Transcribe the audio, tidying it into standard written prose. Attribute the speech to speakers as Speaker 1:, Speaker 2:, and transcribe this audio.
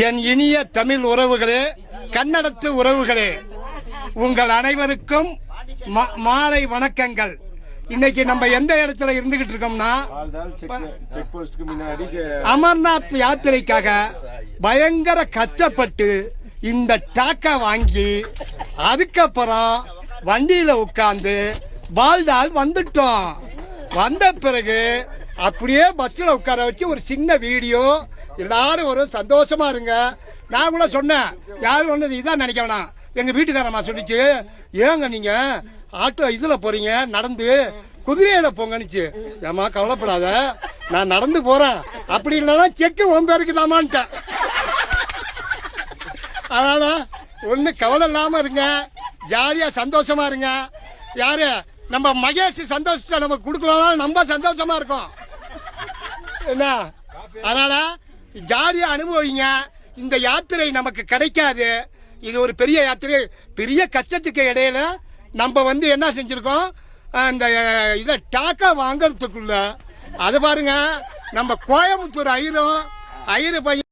Speaker 1: என் இனிய தமிழ் உறவுகளே, கன்னடத்து உறவுகளே, உங்கள் அனைவருக்கும் மாலை வணக்கங்கள். இன்னைக்கு நம்ம எந்த இடத்துல இருந்துகிட்டு இருக்கோம்னா, அமர்நாத் யாத்திரைக்காக பயங்கர கஷ்டப்பட்டு இந்த டாக்கா வாங்கி அதுக்கப்புறம் வண்டியில உட்கார்ந்து பால்டால் வந்துட்டோம். வந்த பிறகு அப்படியே பஸ்ல உட்கார வச்சு ஒரு சின்ன வீடியோ, எல்லாரும் ஒரு சந்தோஷமா இருங்க. நான் கூட சொன்னேன், யாரும் ஒண்ணு இதான் நினைக்க வேணாம். எங்க வீட்டுக்காரம்மா சொல்லிச்சு, ஏங்க நீங்க ஆட்டோ இதுல போறீங்க, நடந்து குதிரையில போங்கன்னுச்சு. ஏமா கவலைப்படாத, நான் நடந்து போறேன், அப்படி இல்லைன்னா செக்கு உன் பேருக்கு தாமான்ட்டேன். அதனால ஒண்ணு கவலை இல்லாம இருங்க, ஜாலியா சந்தோஷமா இருங்க. யாரு நம்ம மகேஷ் சந்தோஷத்தை நமக்கு கொடுக்கலாம், நம்ம சந்தோஷமா இருக்கோம் என்ன. அதனால ஜாலியா அனுபவிங்க. இந்த யாத்திரை நமக்கு கிடைக்காது, இது ஒரு பெரிய யாத்திரை. பெரிய கஷ்டத்துக்கு இடையில நம்ம என்ன செஞ்சிருக்கோம், அந்த இதை டாக்கா வாங்கறதுக்குள்ள அது பாருங்க. நம்ம கோயம்புத்தூர் ஐயரு பையன்